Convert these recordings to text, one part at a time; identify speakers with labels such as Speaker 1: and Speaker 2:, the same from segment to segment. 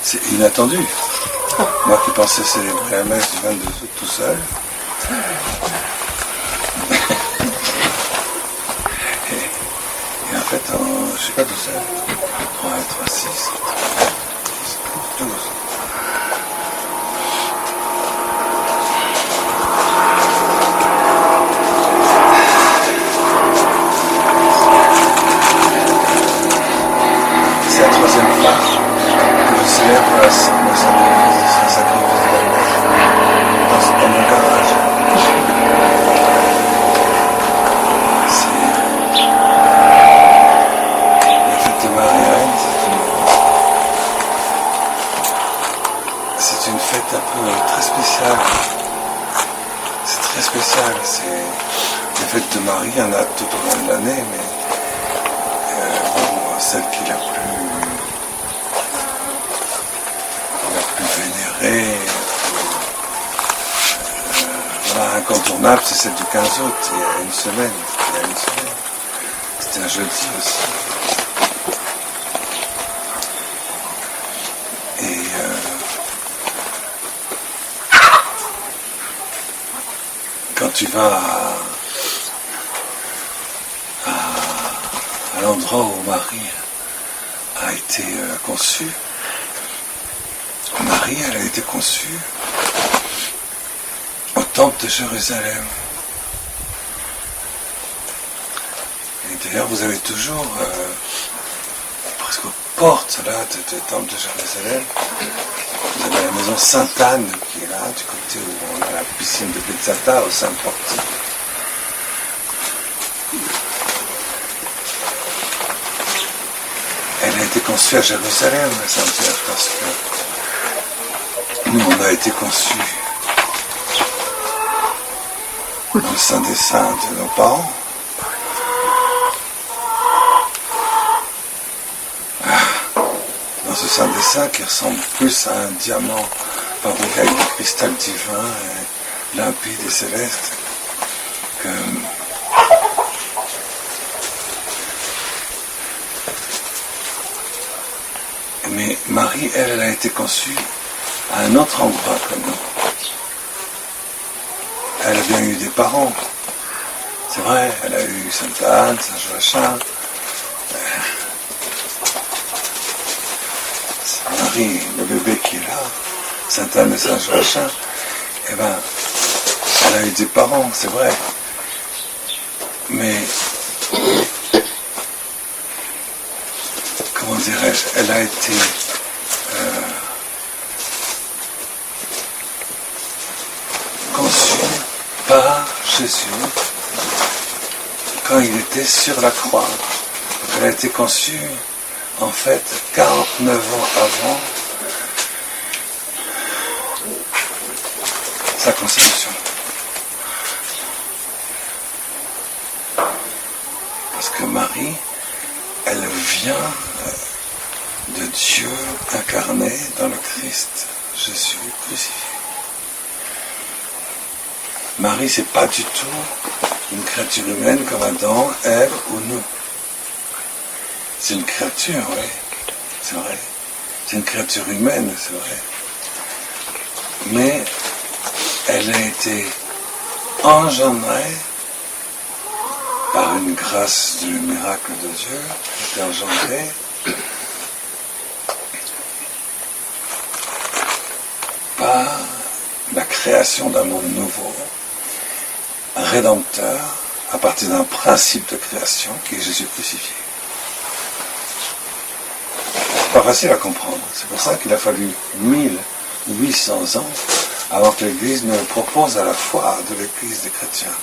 Speaker 1: C'est inattendu. Moi qui pensais célébrer la messe du 22 août tout seul. Et en fait, je ne suis pas tout seul. 3, 3, 6, 12. C'est la troisième fois que je célèbre le sacrifice de la messe dans mon garage. C'est la fête de Marie-Reine. C'est une fête un peu très spéciale. C'est très spécial. C'est la fête de Marie, il y en a tout au long de l'année, mais celle qui est la plus vénérée, incontournable, c'est celle du 15 août, il y a une semaine. C'était un jeudi aussi. Et quand tu vas à l'endroit où Marie a été conçue, Marie, elle a été conçue au temple de Jérusalem. Et d'ailleurs, vous avez toujours, presque aux portes là, du temple de Jérusalem, vous avez la maison Sainte-Anne qui est là, du côté où on a la piscine de Betzata, au Saint-Portique. Elle a été conçue à Jérusalem, la Sainte-Vierge, parce que nous, on a été conçus dans le Saint des Saints de nos parents. Dans ce Saint des Saints qui ressemble plus à un diamant fabriqué avec du cristal divin, limpide et céleste, que mais Marie, elle a été conçue à un autre endroit que nous. Elle a bien eu des parents. C'est vrai, elle a eu Sainte Anne, Saint Joachim. Marie, le bébé qui est là, Sainte Anne et Saint Joachim, eh ben, elle a eu des parents, c'est vrai. Mais, comment dirais-je, elle a été conçue par Jésus quand il était sur la croix. Donc elle a été conçue en fait 49 ans avant sa conception. Parce que Marie, elle vient de Dieu incarné dans le Christ, Jésus crucifié. Marie, c'est pas du tout une créature humaine comme Adam, Ève ou nous. C'est une créature, oui, c'est vrai. C'est une créature humaine, c'est vrai. Mais elle a été engendrée par une grâce du miracle de Dieu, elle a été engendrée par la création d'un monde nouveau, un rédempteur, à partir d'un principe de création qui est Jésus crucifié. C'est pas facile à comprendre. C'est pour ça qu'il a fallu 1800 ans avant que l'Église ne propose à la foi de l'Église des chrétiens.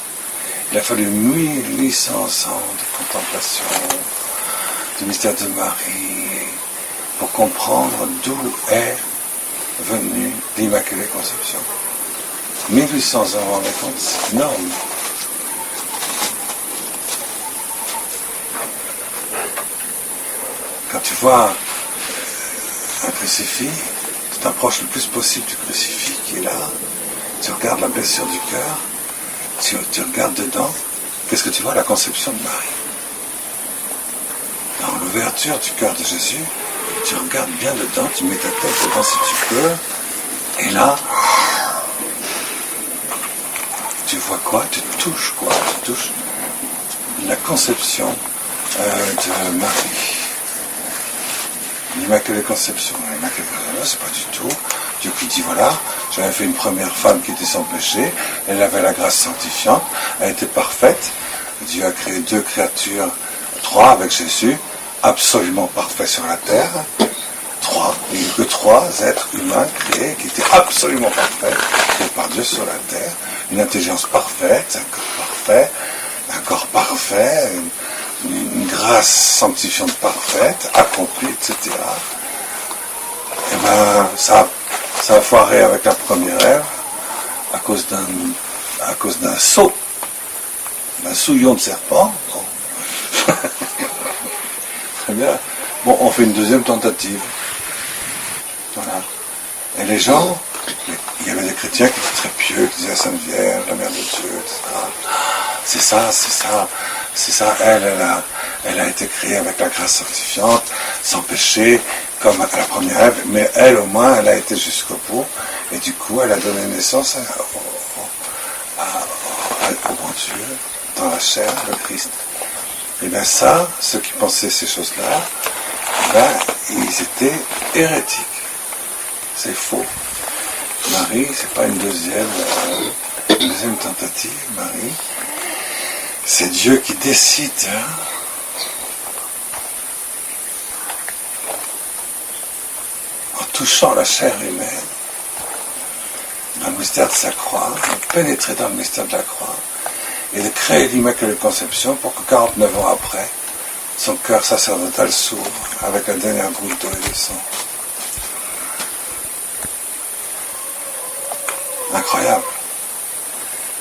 Speaker 1: Il a fallu 1800 ans de contemplation du mystère de Marie pour comprendre d'où est venue l'Immaculée Conception. 1800 ans, vous vous rendez compte, c'est énorme. Quand tu vois un crucifix, tu t'approches le plus possible du crucifix qui est là, tu regardes la blessure du cœur, tu regardes dedans, qu'est-ce que tu vois? La conception de Marie. Dans l'ouverture du cœur de Jésus, tu regardes bien dedans, tu mets ta tête dedans si tu peux, et là, tu vois quoi? Tu touches quoi? Tu touches la conception de Marie. L'Immaculée Conception. L'Immaculée Conception, c'est pas du tout Dieu qui dit voilà, j'avais fait une première femme qui était sans péché, elle avait la grâce sanctifiante, elle était parfaite. Dieu a créé 2 créatures, 3 avec Jésus, absolument parfaits sur la terre. 3, il n'y a eu que 3 êtres humains créés qui étaient absolument parfaits, créés par Dieu sur la terre. Une intelligence parfaite, un corps parfait, une grâce sanctifiante parfaite, accomplie, etc. Et ben, ça a foiré avec la première Ève à cause d'un saut, d'un souillon de serpent. Bon. Très bien. Bon, on fait une deuxième tentative. Voilà. Et les gens, il y avait des chrétiens qui étaient très pieux, qui disaient la Sainte Vierge, la Mère de Dieu, etc. C'est ça, elle a été créée avec la grâce sanctifiante, sans péché, comme la première Ève, mais elle au moins, elle a été jusqu'au bout, et du coup, elle a donné naissance au bon Dieu, dans la chair, le Christ. Et bien ça, ceux qui pensaient ces choses-là, ben, ils étaient hérétiques. C'est faux. Marie, c'est pas une deuxième tentative, Marie. C'est Dieu qui décide. En touchant la chair humaine, dans le mystère de sa croix, de pénétrer dans le mystère de la croix, et de créer l'Immaculée Conception pour que 49 ans après, son cœur sacerdotal s'ouvre avec la dernière goutte d'eau et de sang. Incroyable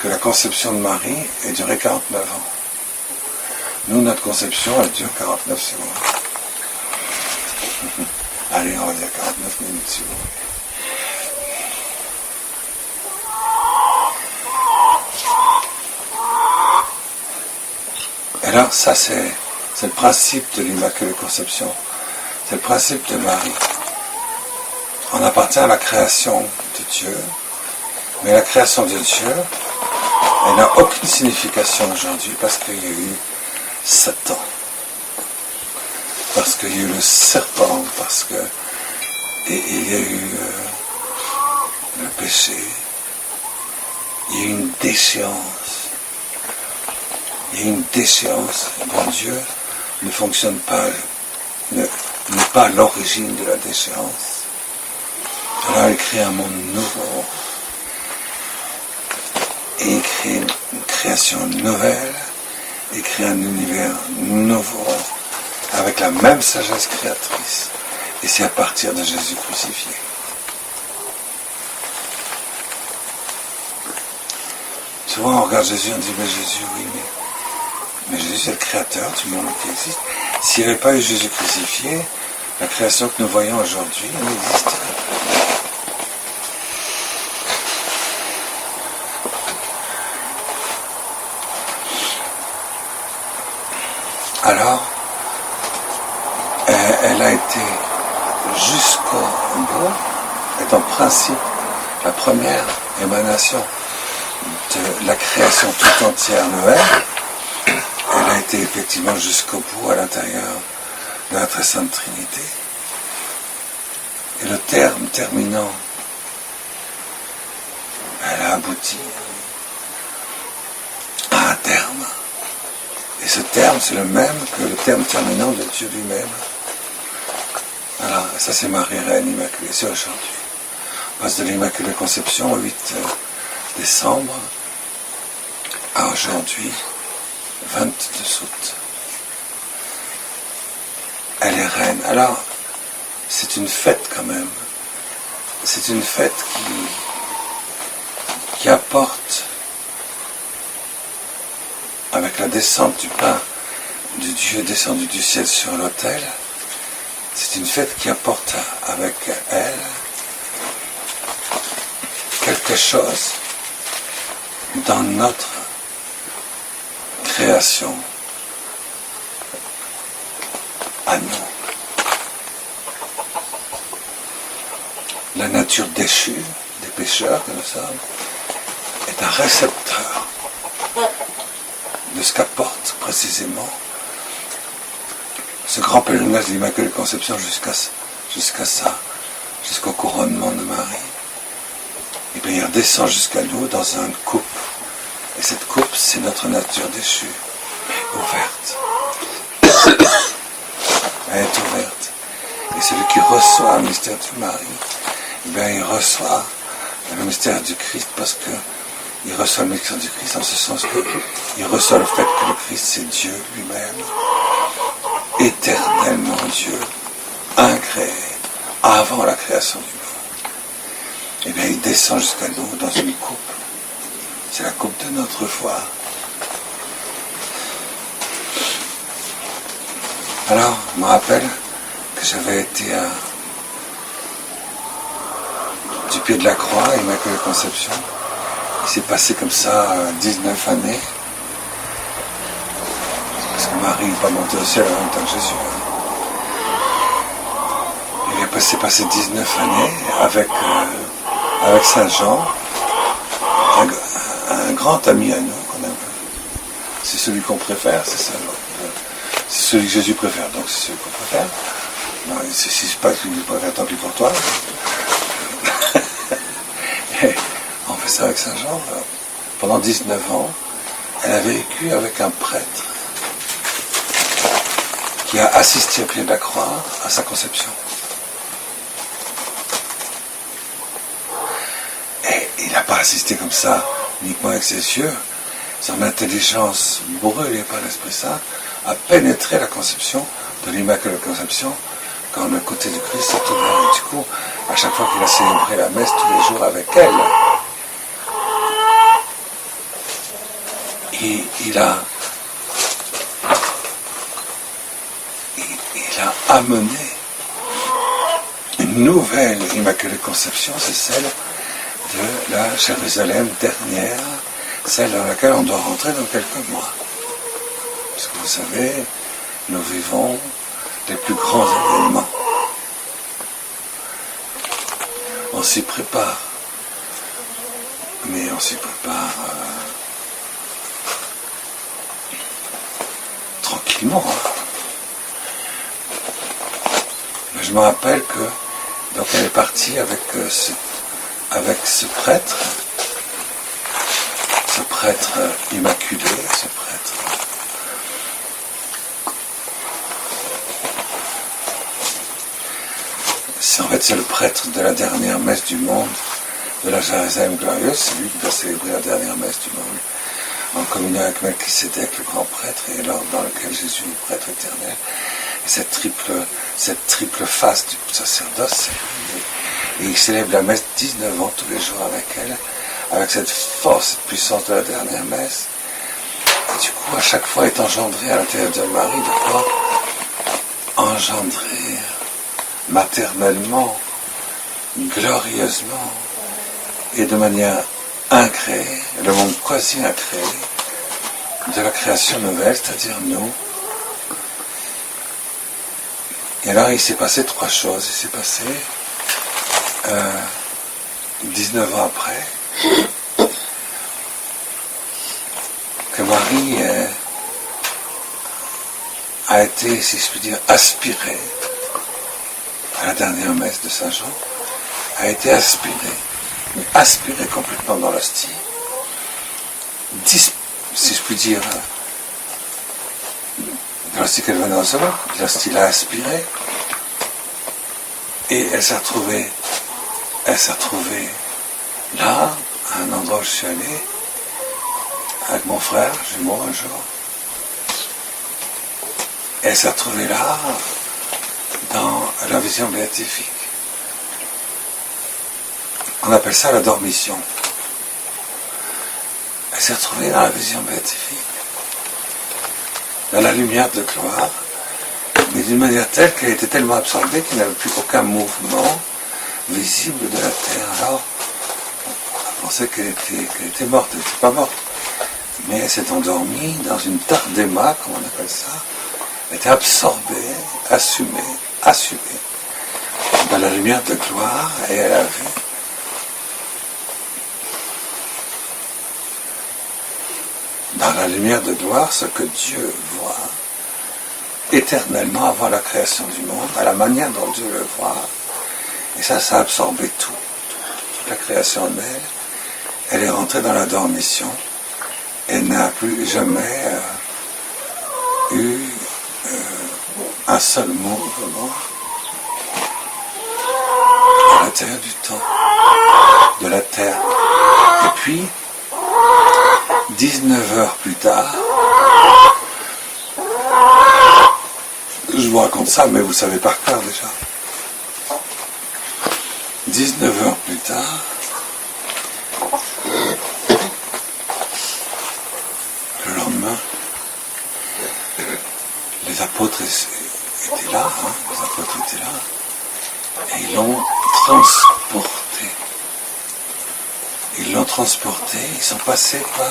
Speaker 1: que la conception de Marie ait duré 49 ans. Nous, notre conception, elle dure 49 secondes. Allez, on va dire 49 minutes si vous voulez. Et alors, ça c'est le principe de l'Immaculée Conception. C'est le principe de Marie. On appartient à la création de Dieu. Mais la création de Dieu, elle n'a aucune signification aujourd'hui parce qu'il y a eu Satan, parce qu'il y a eu le serpent, parce qu'il y a eu le péché, il y a eu une déchéance. Il y a une déchéance. Bon Dieu ne fonctionne pas, n'est pas à l'origine de la déchéance. Alors il crée un monde nouveau. Et il crée une création nouvelle, il crée un univers nouveau, avec la même sagesse créatrice. Et c'est à partir de Jésus crucifié. Souvent on regarde Jésus, on dit, mais Jésus, oui, mais Jésus c'est le créateur du monde qui existe. S'il n'y avait pas eu Jésus crucifié, la création que nous voyons aujourd'hui n'existerait pas. Alors, elle a été jusqu'au bout, est en principe la première émanation de la création tout entière nouvelle. Elle a été effectivement jusqu'au bout à l'intérieur de la très sainte Trinité. Et le terme terminant, elle a abouti à un terme. Et ce terme, c'est le même que le terme terminant de Dieu lui-même. Voilà, ça c'est Marie Reine Immaculée, c'est aujourd'hui. On passe de l'Immaculée Conception au 8 décembre à aujourd'hui, 22 août. Elle est reine. Alors, c'est une fête quand même. C'est une fête qui apporte, avec la descente du pain de Dieu descendu du ciel sur l'autel, c'est une fête qui apporte avec elle quelque chose dans notre création à nous. la nature déchue des pécheurs que nous sommes est un récepteur de ce qu'apporte précisément ce grand pèlerinage de l'Immaculée Conception jusqu'à ça, jusqu'au couronnement de Marie. Et bien il redescend jusqu'à nous dans une coupe. Et cette coupe, c'est notre nature déchue, ouverte. Elle est ouverte. Et celui qui reçoit le mystère de Marie, eh bien il reçoit le mystère du Christ parce qu'il reçoit le mystère du Christ en ce sens qu'il reçoit le fait que le Christ c'est Dieu lui-même, éternellement Dieu, incréé, avant la création du monde. Eh bien il descend jusqu'à nous dans une coupe. C'est la coupe de notre foi. Alors, je me rappelle que j'avais été du pied de la croix, Immaculée Conception. Il s'est passé comme ça 19 années. Parce que Marie n'est pas montée au ciel en même temps que Jésus. Il s'est passé 19 années avec Saint Jean, un grand ami à nous. C'est celui qu'on préfère, c'est ça. C'est celui que Jésus préfère, donc c'est celui qu'on préfère. Non, si c'est pas celui que je préfère, tant pis pour toi. Et on fait ça avec Saint Jean. Pendant 19 ans, elle a vécu avec un prêtre qui a assisté au pied de la croix à sa conception. Et il n'a pas assisté comme ça, uniquement avec ses yeux. Son intelligence brûlée par l'Esprit Saint a pénétré la conception de l'Immaculée Conception quand le côté du Christ s'est ouvert. Et du coup, à chaque fois qu'il a célébré la messe tous les jours avec elle, il a amené une nouvelle Immaculée Conception, c'est celle de la Jérusalem dernière, celle dans laquelle on doit rentrer dans quelques mois. Parce que vous savez, nous vivons les plus grands événements. On s'y prépare. Mais on s'y prépare tranquillement. Mais je me rappelle que donc elle est partie avec ce prêtre immaculé, ce prêtre c'est le prêtre de la dernière messe du monde, de la Jérusalem glorieuse, c'est lui qui doit célébrer la dernière messe du monde, en communion avec Melchisédek, le grand prêtre, et dans lequel Jésus est prêtre éternel. Et cette triple face du sacerdoce, c'est lui. Et il célèbre la messe 19 ans tous les jours avec elle, avec cette force, cette puissance de la dernière messe. Et du coup, à chaque fois est engendré à l'intérieur de Marie de quoi engendrer maternellement, glorieusement et de manière incréée, le monde quasi incréé de la création nouvelle, c'est-à-dire nous. Et alors il s'est passé trois choses. Il s'est passé 19 ans après que Marie a été, si je puis dire, aspirée à la dernière messe de Saint Jean, a été aspirée, mais aspirée complètement dans l'hostie, si je puis dire, dans l'hostie qu'elle venait recevoir, l'hostie l'a aspirée, et elle s'est retrouvée là, à un endroit où je suis allé, avec mon frère jumeau un jour, et elle s'est retrouvée là, dans la vision béatifique. On appelle ça la dormition. Elle s'est retrouvée dans la vision béatifique, dans la lumière de gloire, mais d'une manière telle qu'elle était tellement absorbée qu'il n'y avait plus aucun mouvement visible de la terre. Alors, on pensait qu'elle était morte. Elle n'était pas morte, mais elle s'est endormie dans une tardéma, comme on appelle ça. Elle était absorbée, assumée. dans la lumière de gloire, et elle a vu dans la lumière de gloire ce que Dieu voit éternellement avant la création du monde, à la manière dont Dieu le voit. Et ça a absorbé toute la création en elle. Elle est rentrée dans la dormition. Elle n'a plus jamais eu un seul mouvement à l'intérieur du temps, de la terre. Et puis, 19 heures plus tard, je vous raconte ça, mais vous savez par cœur déjà. 19 heures plus tard, le lendemain, les apôtres étaient là, les apôtres étaient là, et ils l'ont transporté. Ils l'ont transporté, ils sont passés par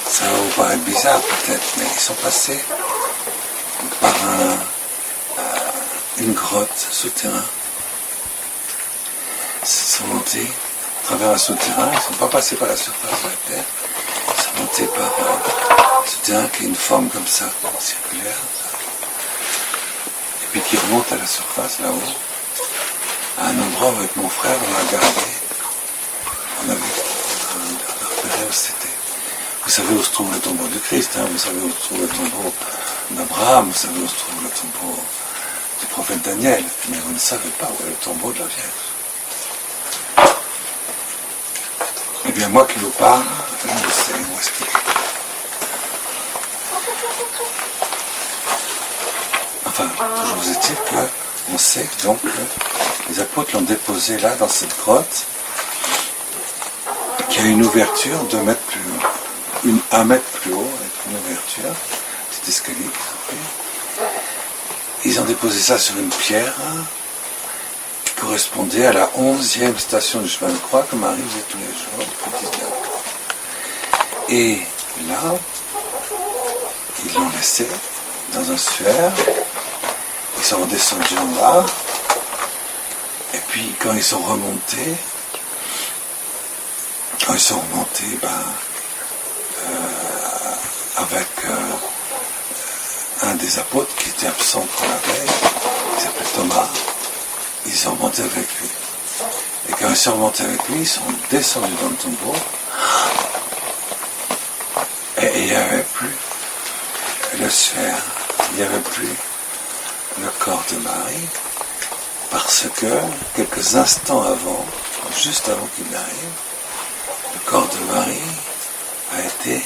Speaker 1: ça va vous paraître bizarre peut-être, mais ils sont passés par une grotte souterrain. Ils sont montés à travers un souterrain, ils ne sont pas passés par la surface de la terre, ils sont montés par un souterrain qui a une forme comme ça, circulaire, et puis qui remonte à la surface là-haut, à un endroit où avec mon frère on a gardé, on a repéré où c'était. Vous savez où se trouve le tombeau de Christ, vous savez où se trouve le tombeau d'Abraham, vous savez où se trouve le tombeau du prophète Daniel, mais vous ne savez pas où est le tombeau de la Vierge. Eh bien, moi qui vous parle, je le sais, où est-ce qu'il est. Enfin, toujours est-il qu'on sait donc que les apôtres l'ont déposé là, dans cette grotte, qui a une ouverture 2 mètres plus haut. 1 mètre plus haut, avec une ouverture, petit escalier. Ils ont déposé ça sur une pierre qui correspondait à la 11e station du chemin de croix que Marie faisait tous les jours depuis 19 ans. Et là, ils l'ont laissé dans un suaire, ils sont redescendus en bas, et puis quand ils sont remontés, avec un des apôtres qui était absent pour la veille, qui s'appelle Thomas, ils sont remontés avec lui. Et quand ils sont remontés avec lui, ils sont descendus dans le tombeau, et il n'y avait plus le sphère, il n'y avait plus le corps de Marie, parce que quelques instants avant, juste avant qu'il arrive, le corps de Marie a été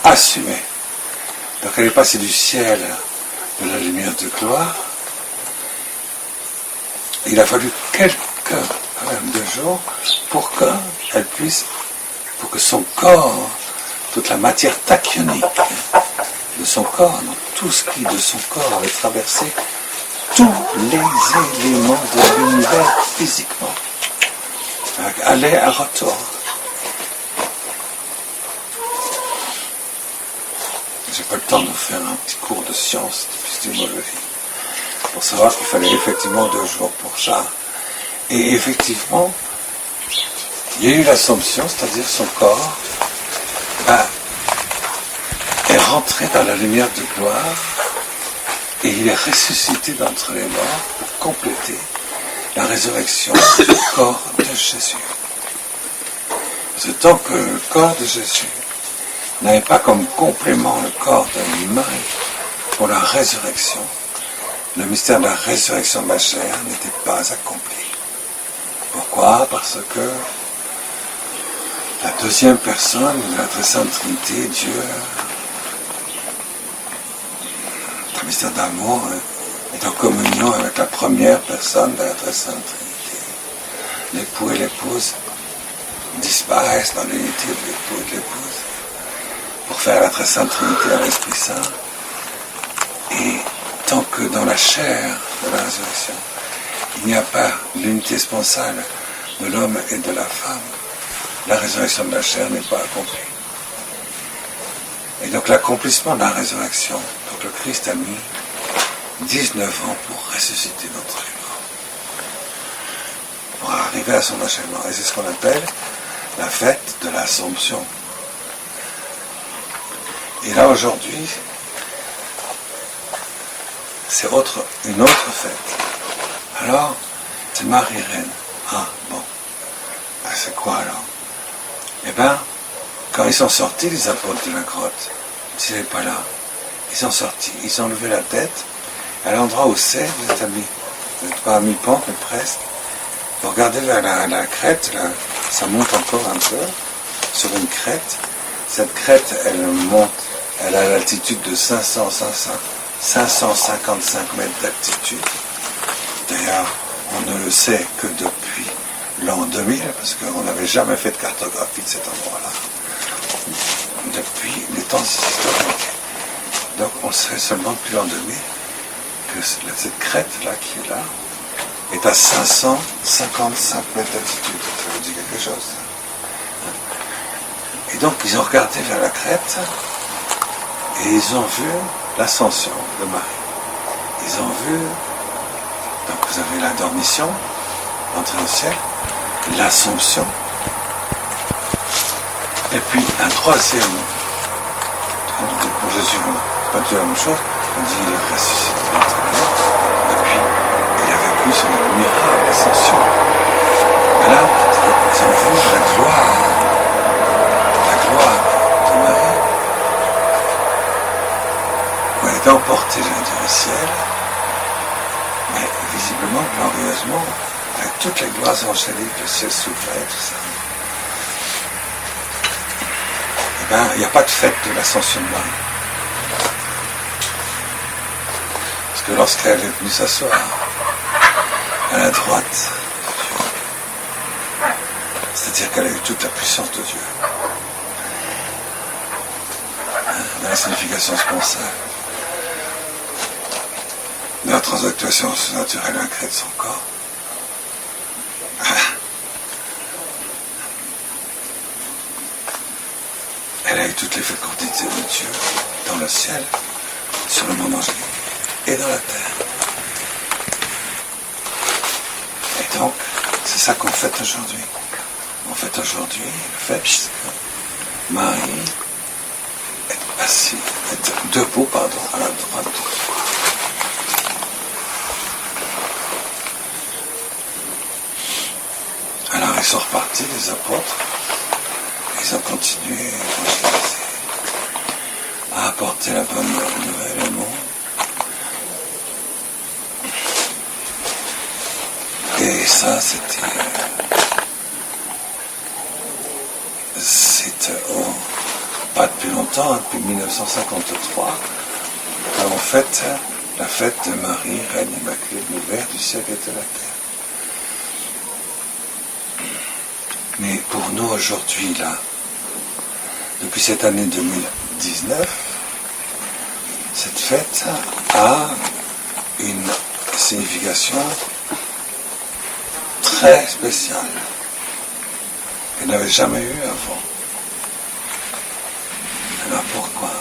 Speaker 1: assumé. Donc elle est passée du ciel de la lumière de gloire. Il a fallu quelques de jours pour que son corps, toute la matière tachyonique de son corps, donc tout ce qui de son corps avait traversé tous les éléments de l'univers physiquement, aller à retour. J'ai pas le temps de vous faire un petit cours de science, d'épistémologie, pour savoir qu'il fallait effectivement 2 jours pour ça. Et effectivement, il y a eu l'Assomption, c'est-à-dire son corps est rentré dans la lumière de gloire et il est ressuscité d'entre les morts pour compléter la résurrection du corps de Jésus. Parce que tant que le corps de Jésus n'avait pas comme complément le corps de Marie pour la résurrection, le mystère de la résurrection de la chair n'était pas accompli. Pourquoi ? Parce que la 2e personne de la Très Sainte Trinité, Dieu, le mystère d'amour, est en communion avec la première personne de la Très Sainte Trinité. L'époux et l'épouse disparaissent dans l'unité de l'époux et de l'épouse pour faire la Très Sainte Trinité à l'Esprit Saint. Et tant que dans la chair de la résurrection, il n'y a pas l'unité sponsale de l'homme et de la femme, la résurrection de la chair n'est pas accomplie. Et donc l'accomplissement de la résurrection, donc le Christ a mis 19 ans pour ressusciter notre humain, pour arriver à son achèvement. Et c'est ce qu'on appelle la fête de l'Assomption. Et là aujourd'hui, c'est une autre fête. Alors, c'est Marie-Reine. Ah, bon. C'est quoi alors? Eh bien, quand ils sont sortis, les apôtres de la grotte, s'ils n'étaient pas là, ils sont sortis, ils ont levé la tête, à l'endroit où c'est, vous n'êtes pas à mi-pente, mais presque. Vous regardez la crête, là, ça monte encore un peu, sur une crête. Cette crête, elle monte, elle a l'altitude de 555 mètres d'altitude. D'ailleurs, on ne le sait que depuis l'an 2000, parce qu'on n'avait jamais fait de cartographie de cet endroit-là, depuis les temps historiques. Donc on sait seulement depuis l'an 2000 que cette crête-là qui est là est à 555 mètres d'altitude. Ça vous dit quelque chose, ça? Et donc ils ont regardé vers la crête et ils ont vu l'ascension de Marie. Ils ont vu, donc vous avez la dormition, l'entrée au ciel, l'Assomption, et puis un troisième. Pour Jésus, on n'a pas dit la même chose, on dit il est ressuscité, et puis il a vécu son admirable ascension. Et là, ils ont vu la gloire de Marie, où elle était emportée dans le ciel, mais visiblement, glorieusement, avec toutes les gloires angéliques, le ciel s'ouvrait, tout ça. Eh bien, il n'y a pas de fête de l'ascension de Marie. Parce que lorsqu'elle est venue s'asseoir à la droite de Dieu, c'est-à-dire qu'elle a eu toute la puissance de Dieu, dans la signification sponsale, dans la transactuation naturelle incrée de son corps, elle a eu toutes les fécondités de Dieu dans le ciel, sur le monde angélique et dans la terre. Et donc, c'est ça qu'on fête aujourd'hui. On fête aujourd'hui le fait que Marie est debout, à la droite de Dieu. Alors ils sont repartis, les apôtres. Ils ont continué à apporter la bonne nouvelle au monde. Et ça, c'était pas depuis longtemps, depuis 1953, qu'on fête la fête de Marie, Reine Immaculée de l'univers, du ciel et de la terre. Mais pour nous aujourd'hui, là, depuis cette année 2019, cette fête a une signification très spéciale qu'elle n'avait jamais eue avant. Alors pourquoi?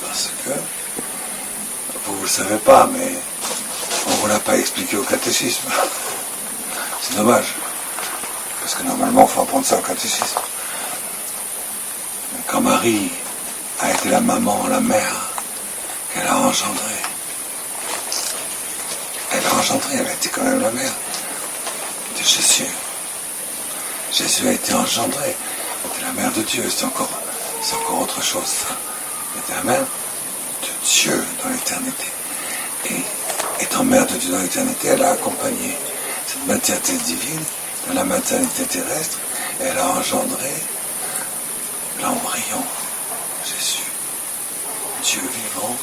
Speaker 1: Parce que, vous ne le savez pas, mais on ne vous l'a pas expliqué au catéchisme. C'est dommage. Parce que normalement, il faut apprendre ça au catéchisme. Quand Marie a été la maman, la mère, qu'elle a engendrée, elle a été quand même la mère de Jésus. Jésus a été engendré, c'était la mère de Dieu, c'est encore autre chose, ça. Elle était la mère de Dieu dans l'éternité. Et étant mère de Dieu dans l'éternité, elle a accompagné cette maternité divine dans la maternité terrestre, et elle a engendré l'embryon, Jésus, Dieu vivant,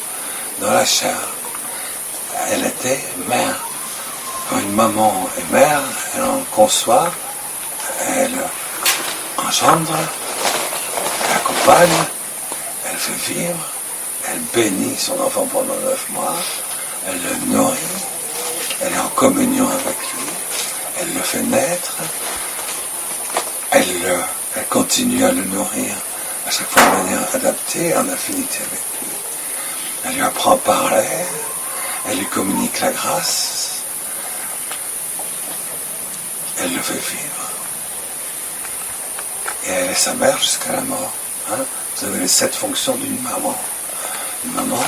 Speaker 1: dans la chair. Elle était mère. Quand une maman est mère, elle en conçoit, elle engendre, elle accompagne, elle fait vivre, elle bénit son enfant pendant 9 mois, elle le nourrit, elle est en communion avec lui, elle le fait naître, elle continue à le nourrir à chaque fois de manière adaptée, en affinité avec lui. Elle lui apprend à parler, elle lui communique la grâce, elle le fait vivre. Et elle est sa mère jusqu'à la mort. Hein? Vous avez les 7 fonctions d'une maman. Une maman,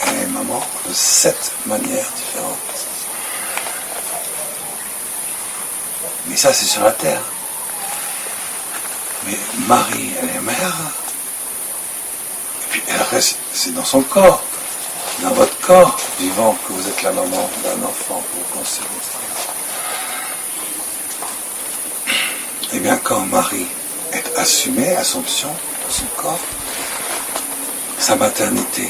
Speaker 1: elle est maman de 7 manières différentes. Mais ça, c'est sur la terre. Mais Marie, elle est mère. Et puis, elle reste, c'est dans son corps. Dans votre corps vivant que vous êtes la maman d'un enfant que vous concevez. Eh bien, quand Marie est assumée, Assomption, dans son corps, sa maternité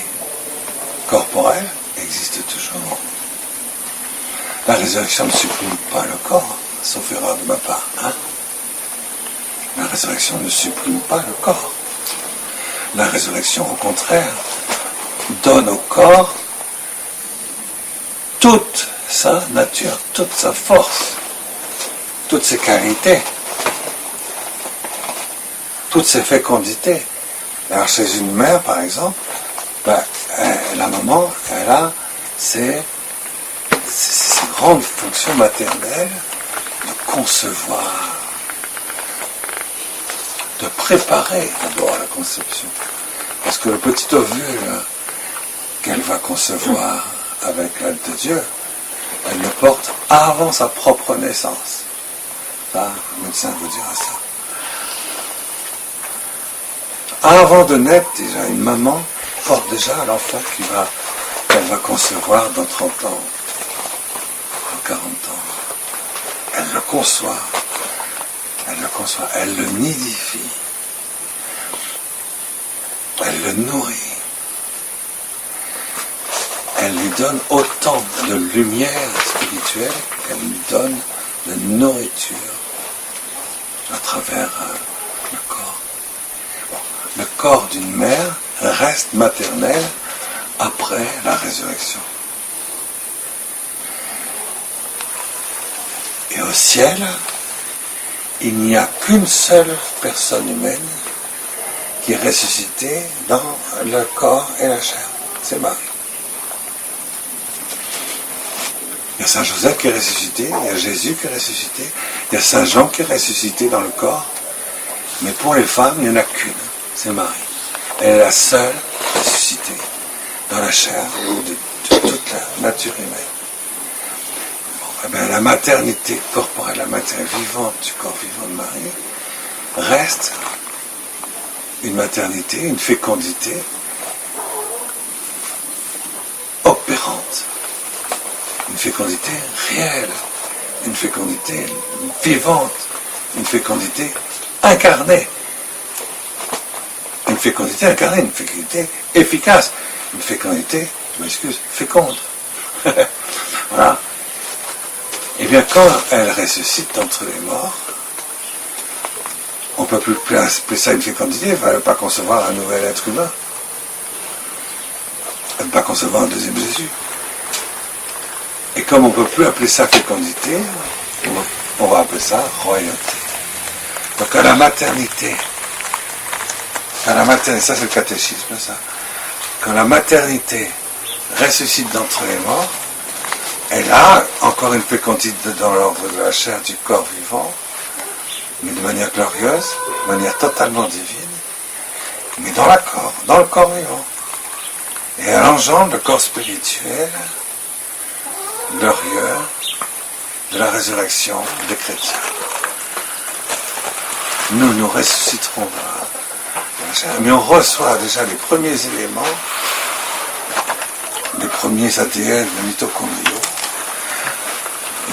Speaker 1: corporelle existe toujours. La résurrection ne supprime pas le corps, sauf erreur de ma part. Hein? La résurrection ne supprime pas le corps. La résurrection, au contraire, donne au corps toute sa nature, toute sa force, toutes ses qualités, toutes ses fécondités. Alors chez une mère, par exemple, la maman, elle a ces grandes fonctions maternelles de concevoir, de préparer d'abord la conception. Parce que le petit ovule qu'elle va concevoir avec l'aide de Dieu, elle le porte avant sa propre naissance. Ça, le médecin vous dira ça. Avant de naître, déjà, une maman porte déjà l'enfant qu'elle va concevoir dans 30 ans, dans 40 ans. Elle le conçoit, elle le nidifie, elle le nourrit, elle lui donne autant de lumière spirituelle qu'elle lui donne de nourriture à travers le corps. Le corps d'une mère reste maternel après la résurrection. Et au ciel, il n'y a qu'une seule personne humaine qui est ressuscitée dans le corps et la chair. C'est Marie. Il y a Saint Joseph qui est ressuscité, il y a Jésus qui est ressuscité, il y a Saint Jean qui est ressuscité dans le corps, mais pour les femmes, il n'y en a qu'une. C'est Marie. Elle est la seule ressuscitée dans la chair de toute la nature humaine. Bon, eh bien, la maternité corporelle, la maternité vivante du corps vivant de Marie, reste une maternité, une fécondité opérante, une fécondité réelle, une fécondité vivante, une fécondité incarnée. Une fécondité incarnée, une fécondité efficace, une fécondité, je m'excuse, féconde. Voilà. Et bien quand elle ressuscite d'entre les morts, on ne peut plus appeler ça une fécondité, elle ne va pas concevoir un nouvel être humain. Elle ne va pas concevoir un deuxième Jésus. Et comme on ne peut plus appeler ça fécondité, on va appeler ça royauté. Donc à la maternité, ça c'est le catéchisme, ça. Quand la maternité ressuscite d'entre les morts, elle a encore une fécondité dans l'ordre de la chair du corps vivant, mais de manière glorieuse, de manière totalement divine, mais dans le corps vivant. Et elle engendre le corps spirituel, glorieux, de la résurrection des chrétiens. Nous ressusciterons dans la chair, mais on reçoit déjà les premiers éléments, les premiers ADN mitochondriaux,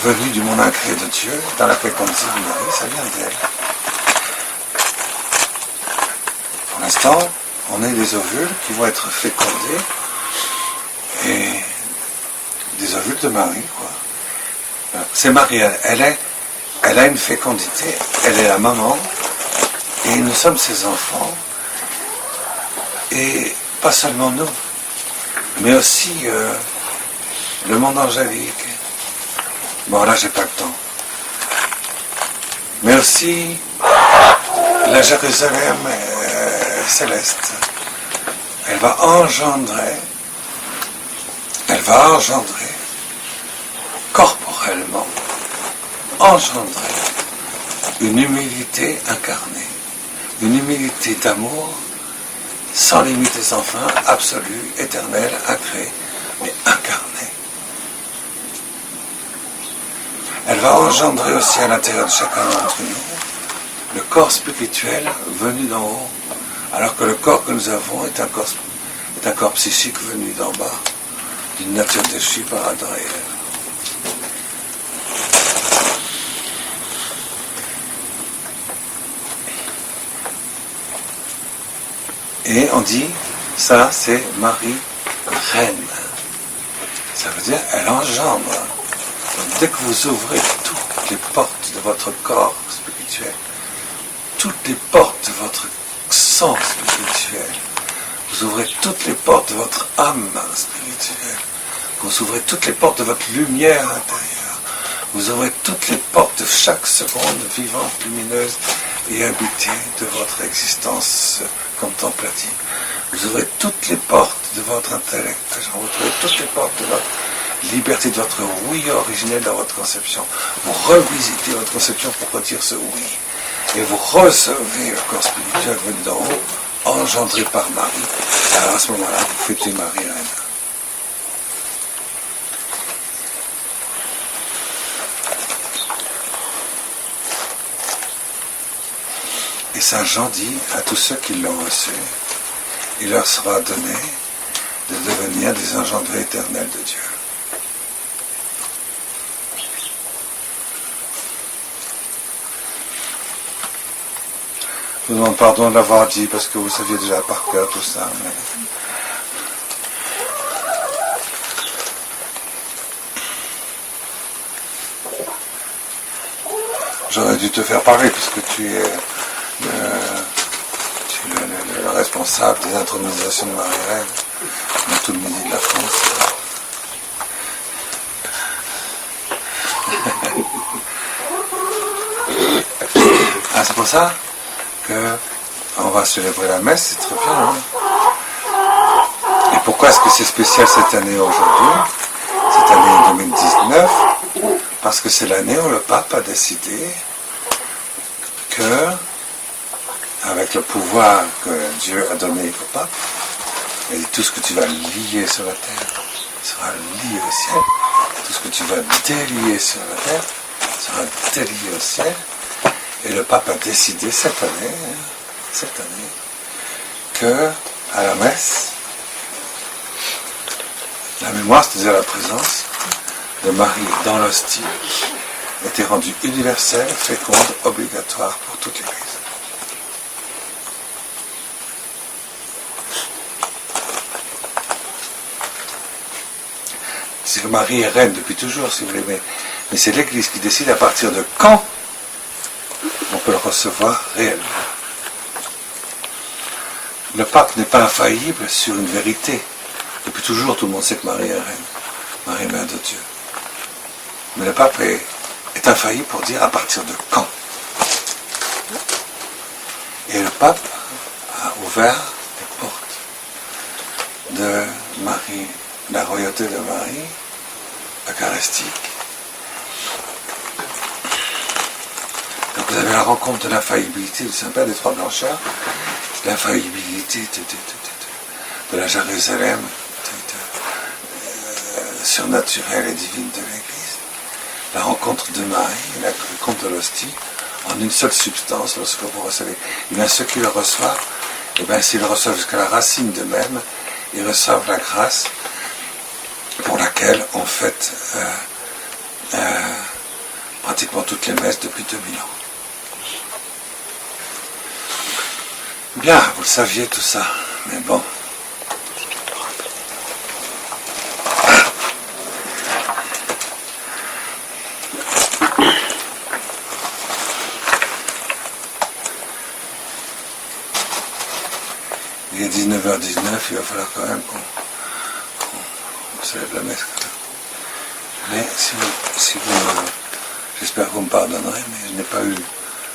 Speaker 1: venus du monde incréé de Dieu, dans la fécondité de Marie, ça vient d'elle. Pour l'instant, on est des ovules qui vont être fécondés, et des ovules de Marie, quoi. C'est Marie, elle a une fécondité, elle est la maman, et nous sommes ses enfants, et pas seulement nous, mais aussi le monde angélique. Bon, là, j'ai pas le temps. Mais aussi la Jérusalem céleste, elle va engendrer corporellement, engendrer une humilité incarnée, une humilité d'amour sans limite et sans fin, absolue, éternelle, incréée, mais incarnée. Elle va engendrer aussi à l'intérieur de chacun d'entre nous le corps spirituel venu d'en haut, alors que le corps que nous avons est un corps psychique venu d'en bas, d'une nature déchue par Adam et Ève. Et on dit, ça c'est Marie reine. Ça veut dire, elle engendre. Donc, dès que vous ouvrez toutes les portes de votre corps spirituel, toutes les portes de votre sang spirituel, vous ouvrez toutes les portes de votre âme spirituelle, vous ouvrez toutes les portes de votre lumière intérieure, vous ouvrez toutes les portes de chaque seconde vivante, lumineuse et habitée de votre existence contemplative. Vous ouvrez toutes les portes de votre intellect, vous ouvrez toutes les portes de votre liberté, de votre oui originel dans votre conception. Vous revisitez votre conception pour redire ce oui. Et vous recevez le corps spirituel venu d'en haut, engendré par Marie. Alors à ce moment-là, vous fêtez Marie reine. Et Saint Jean dit à tous ceux qui l'ont reçu, il leur sera donné de devenir des engendrés éternels de Dieu. Je vous demande pardon de l'avoir dit parce que vous saviez déjà par cœur tout ça. Mais... j'aurais dû te faire parler puisque tu es le responsable des intronisations de Marie-Reine dans tout le midi de la France. Ah, c'est pour ça qu'on va célébrer la messe, c'est très bien. Hein? Et pourquoi est-ce que c'est spécial cette année aujourd'hui, cette année 2019? Parce que c'est l'année où le pape a décidé que, avec le pouvoir que Dieu a donné au pape, et tout ce que tu vas lier sur la terre sera lié au ciel, tout ce que tu vas délier sur la terre sera délié au ciel. Et le pape a décidé cette année, que à la messe, la mémoire, c'est-à-dire la présence de Marie dans l'hostie, était rendue universelle, féconde, obligatoire pour toute l'Église. C'est que Marie est reine depuis toujours, si vous voulez, mais c'est l'Église qui décide à partir de quand on peut le recevoir réellement. Le pape n'est pas infaillible sur une vérité. Depuis toujours, tout le monde sait que Marie est reine. Marie est mère de Dieu. Mais le pape est infaillible pour dire à partir de quand. Et le pape a ouvert les portes de Marie, la royauté de Marie, eucharistique. Donc vous avez la rencontre de l'infaillibilité du Saint-Père des Trois Blancheurs, l'infaillibilité de la Jérusalem surnaturelle et divine de l'Église, la rencontre de Marie, la rencontre de l'hostie, en une seule substance lorsque vous recevez. Et bien ceux qui le reçoivent, et bien s'ils le reçoivent jusqu'à la racine d'eux-mêmes, ils reçoivent la grâce pour laquelle on fête pratiquement toutes les messes depuis 2000 ans. Bien, vous le saviez tout ça, mais bon. Il est 19h19, il va falloir quand même qu'on célèbre la messe. Mais j'espère que vous me pardonnerez, mais je n'ai pas eu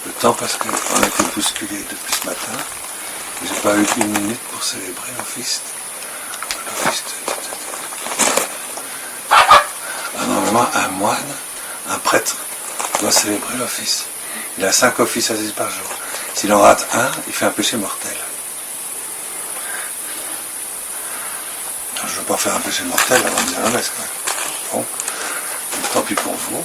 Speaker 1: le temps parce qu'on a été bousculé depuis ce matin. J'ai pas eu une minute pour célébrer l'office. Normalement, un moine, un prêtre, doit célébrer l'office. Il a 5 offices à 10 par jour. S'il en rate un, il fait un péché mortel. Alors, je ne veux pas faire un péché mortel avant de dire la messe. Bon, tant pis pour vous.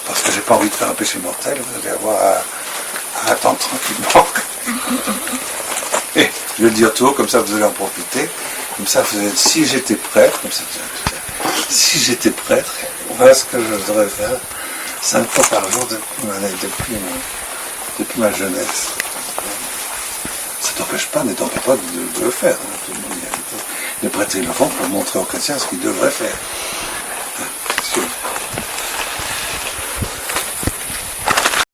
Speaker 1: Parce que j'ai pas envie de faire un péché mortel, vous allez avoir à attendre tranquillement. Et je vais le dire tout haut, comme ça vous allez en profiter. Comme ça, vous allez, si j'étais prêtre, comme ça, si j'étais prêtre, voilà ce que je devrais faire 5 fois par jour depuis ma jeunesse. Ça t'empêche pas, ne t'empêche pas de le faire. Tout le monde y a. Les prêtres, ils le font pour montrer aux chrétiens ce qu'ils devraient faire.